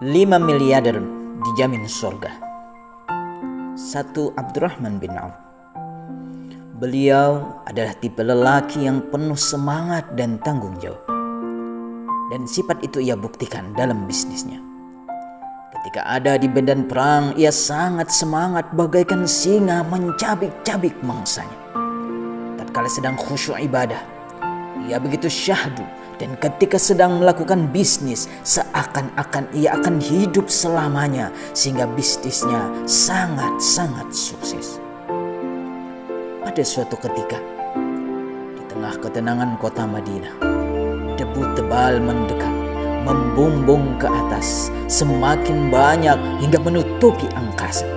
5 miliarder dijamin surga. 1. Abdurrahman bin Auf. Beliau adalah tipe lelaki yang penuh semangat dan tanggung jawab. Dan sifat itu ia buktikan dalam bisnisnya. Ketika ada di medan perang, ia sangat semangat bagaikan singa mencabik-cabik mangsanya. Tatkala sedang khusyuk ibadah, ia begitu syahdu. Dan ketika sedang melakukan bisnis, seakan-akan ia akan hidup selamanya, sehingga bisnisnya sangat-sangat sukses. Pada suatu ketika, di tengah ketenangan kota Madinah, debu tebal mendekat, membumbung ke atas, semakin banyak hingga menutupi angkasa.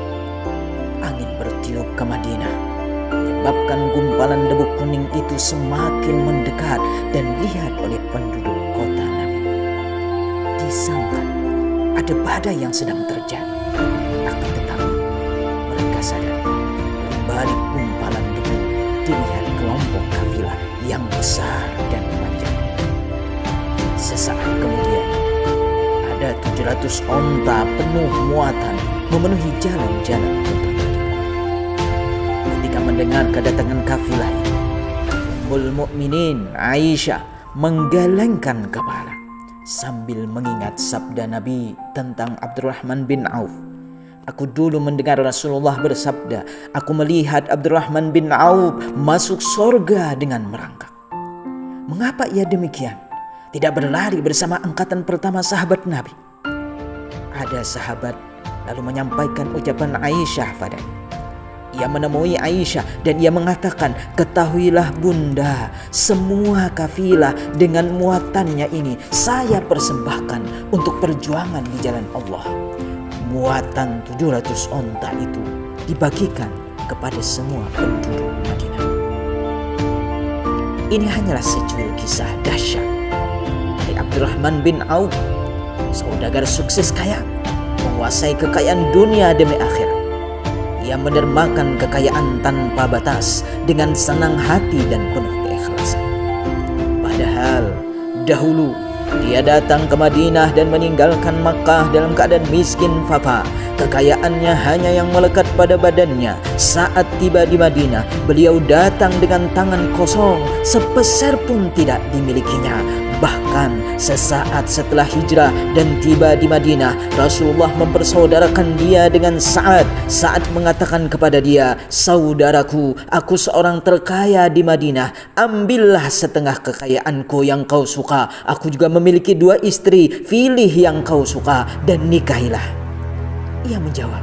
Angin bertiup ke Madinah, menyebabkan gumpalan debu kuning itu semakin mendekat dan dilihat oleh penduduk kota Nabi. Disangka ada badai yang sedang terjadi. Akan tetapi mereka sadar, dari balik gumpalan debu dilihat kelompok kafilah yang besar dan panjang. Sesaat kemudian ada 700 onta penuh muatan memenuhi jalan-jalan kota. Ketika mendengar kedatangan kafilah itu, Ummul Mukminin Aisyah menggelengkan kepala sambil mengingat sabda Nabi tentang Abdurrahman bin Auf. Aku dulu mendengar Rasulullah bersabda, aku melihat Abdurrahman bin Auf masuk surga dengan merangkak. Mengapa ia demikian? Tidak berlari bersama angkatan pertama sahabat Nabi. Ada sahabat lalu menyampaikan ucapan Aisyah padanya. Ia menemui Aisyah dan ia mengatakan, ketahuilah bunda, semua kafilah dengan muatannya ini saya persembahkan untuk perjuangan di jalan Allah. Muatan 700 onta itu dibagikan kepada semua penduduk Madinah. Ini hanyalah secuil kisah dahsyat dari Abdurrahman bin Auf, saudagar sukses kaya, menguasai kekayaan dunia demi akhirat. Ia mendermakan kekayaan tanpa batas dengan senang hati dan penuh keikhlasan. Padahal dahulu dia datang ke Madinah dan meninggalkan Makkah dalam keadaan miskin fapa. Kekayaannya hanya yang melekat pada badannya. Saat tiba di Madinah, beliau datang dengan tangan kosong, sepeser pun tidak dimilikinya. Bahkan sesaat setelah hijrah dan tiba di Madinah, Rasulullah mempersaudarakan dia dengan Sa'ad. Sa'ad mengatakan kepada dia, saudaraku, aku seorang terkaya di Madinah. Ambillah setengah kekayaanku yang kau suka. Aku juga memiliki 2 istri. Pilih yang kau suka dan nikahilah. Ia menjawab,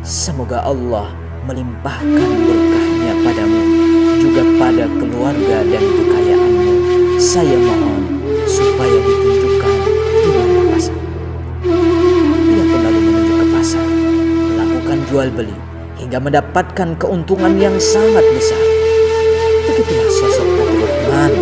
semoga Allah melimpahkan berkahnya padamu, juga pada keluarga dan kekayaanmu. Saya mohon supaya ditunjukkan di mana pasar. Ia pun lalu menuju ke pasar, melakukan jual beli hingga mendapatkan keuntungan yang sangat besar. Begitulah sosok Abdurrahman,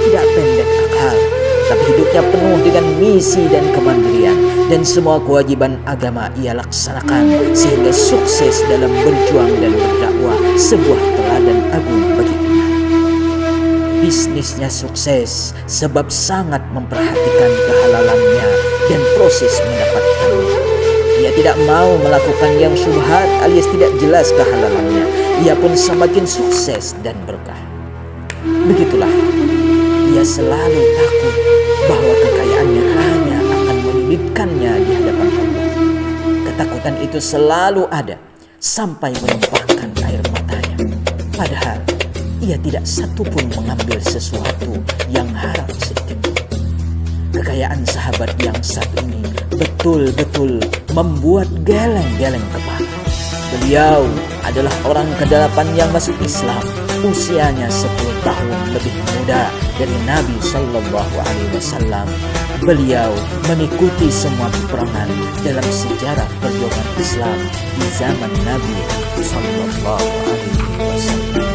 tidak pendek akal, tapi hidupnya penuh dengan misi dan kemandirian, dan semua kewajiban agama ia laksanakan sehingga sukses dalam berjuang dan berdakwah, sebuah teladan agung bagi umat. Bisnisnya sukses sebab sangat memperhatikan kehalalannya dan proses mendapatkannya. Ia tidak mau melakukan yang syubhat alias tidak jelas kehalalannya. Ia pun semakin sukses dan berkah. Begitulah, ia selalu takut bahwa kekayaannya hanya akan menyulitkannya di hadapan Allah. Ketakutan itu selalu ada sampai menumpahkan air matanya. Padahal ia tidak satupun mengambil sesuatu yang haram sedikit. Kekayaan sahabat yang satu ini betul-betul membuat geleng-geleng kepala. Beliau adalah orang ke-8 yang masuk Islam. Usianya 10 tahun lebih muda dari Nabi Sallallahu Alaihi Wasallam. Beliau mengikuti semua peperangan dalam sejarah perjuangan Islam di zaman Nabi Sallallahu Alaihi Wasallam.